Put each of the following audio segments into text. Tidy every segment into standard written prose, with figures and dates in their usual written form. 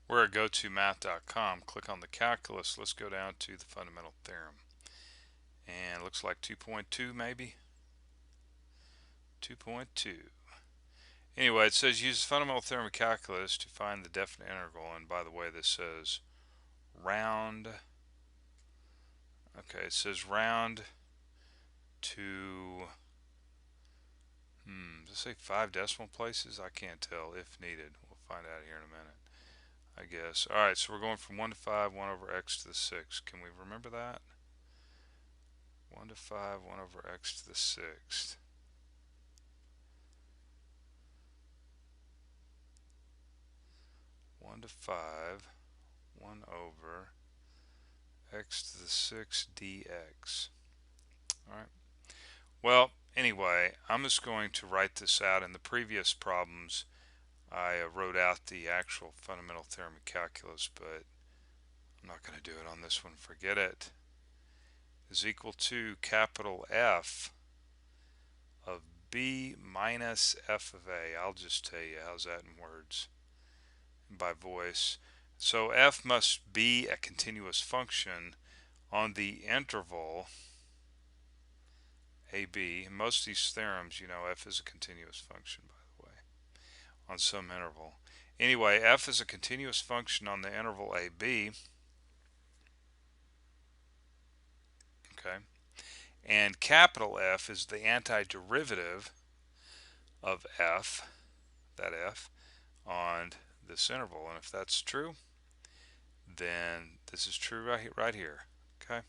We're at go-to-math.com. Click on the calculus. Let's go down to the fundamental theorem. And it looks like 2.2 maybe. 2.2. Anyway, it says use the fundamental theorem of calculus to find the definite integral. And by the way, this says round. Okay, it says round to, does it say 5 decimal places? I can't tell. If needed. We'll find out here in a minute, I guess. Alright, so we're going from 1 to 5, 1 over x to the 6. Can we remember that? 1 to 5, 1 over x to the 6th. One to 5, 1 over x to the 6 dx. Alright. Well, anyway, I'm just going to write this out. In the previous problems, I wrote out the actual fundamental theorem of calculus, but I'm not going to do it on this one. Forget it. Is equal to capital F of b minus f of a. I'll just tell you, how's that in words? By voice. So f must be a continuous function on the interval AB. In most of these theorems, you know, f is a continuous function, by the way, on some interval. Anyway, f is a continuous function on the interval AB. Okay. And capital F is the antiderivative of f, that f, on this interval. And if that's true, then this is true right here. Okay.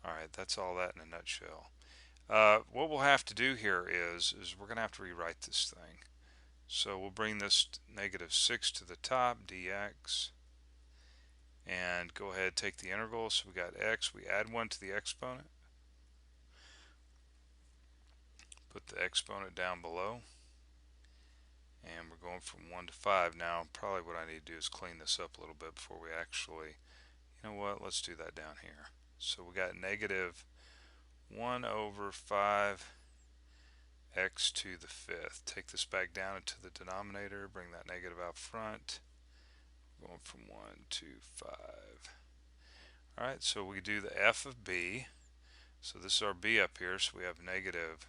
Alright, that's all that in a nutshell. What we'll have to do here is we're going to have to rewrite this thing. So we'll bring this negative 6 to the top, dx, and go ahead and take the integral. So we got x, we add 1 to the exponent, put the exponent down below, and we're going from 1 to 5. Now probably what I need to do is clean this up a little bit before we actually, you know what, let's do that down here. So we got negative 1 over 5 x to the 5th. Take this back down into the denominator, bring that negative out front, going from 1 to 5. Alright, so we do the f of b. So this is our b up here, so we have negative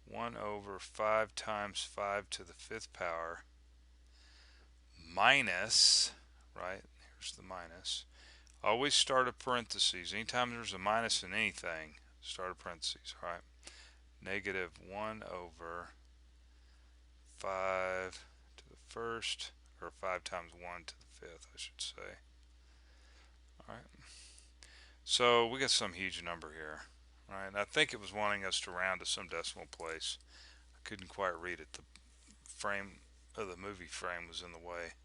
1 over 5 times 5 to the 5th power minus, right, here's the minus. Always start a parentheses. Anytime there's a minus in anything, start a parentheses, alright. Negative 1 over 5 to the 1st, or 5 times 1 to the 5th, I should say. Alright. So we got some huge number here. Alright, and I think it was wanting us to round to some decimal place. I couldn't quite read it. The frame of the movie frame was in the way.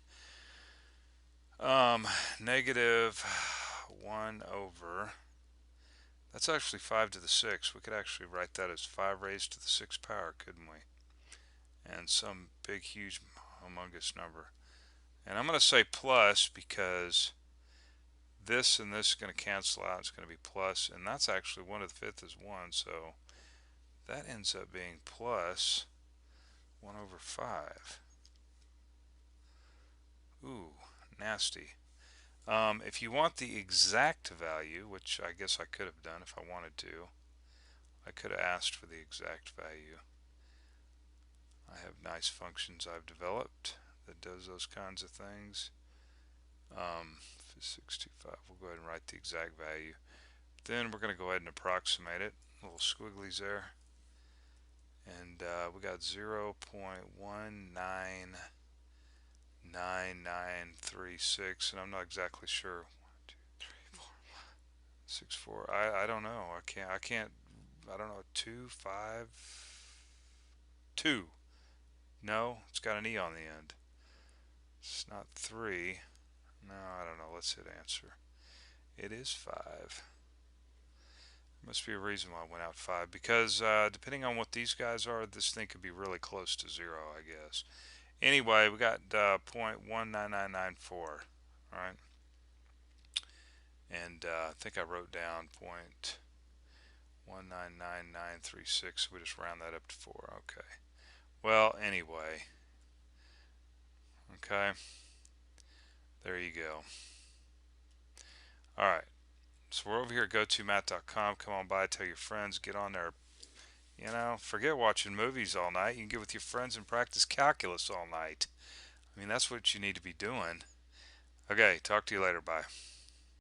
Negative 1 over, that's actually 5 to the 6th. We could actually write that as 5 raised to the 6th power, couldn't we? And some big, huge, humongous number. And I'm going to say plus because this and this is going to cancel out. It's going to be plus, and that's actually 1 to the 5th is 1, so that ends up being plus 1 over 5. Ooh, nasty. If you want the exact value, which I guess I could have done if I wanted to, I could have asked for the exact value. I have nice functions I've developed that does those kinds of things. 625, we'll go ahead and write the exact value. Then we're going to go ahead and approximate it. Little squigglies there. And we got 0.199936, and I'm not exactly sure. 1, 2, 3, 4, 6, 4. I don't know. I don't know. 2, 5, 2. No, it's got an E on the end. It's not 3. No, I don't know. Let's hit answer. It is 5. There must be a reason why I went out 5, because depending on what these guys are, this thing could be really close to 0, I guess. Anyway, we got 0.19994. Alright. And I think I wrote down 0.199936. We just round that up to 4. Okay. Well, anyway. Okay. There you go. Alright, so we're over here at gotomath.com. Come on by, tell your friends, get on there. You know, forget watching movies all night. You can get with your friends and practice calculus all night. I mean, that's what you need to be doing. Okay, talk to you later. Bye.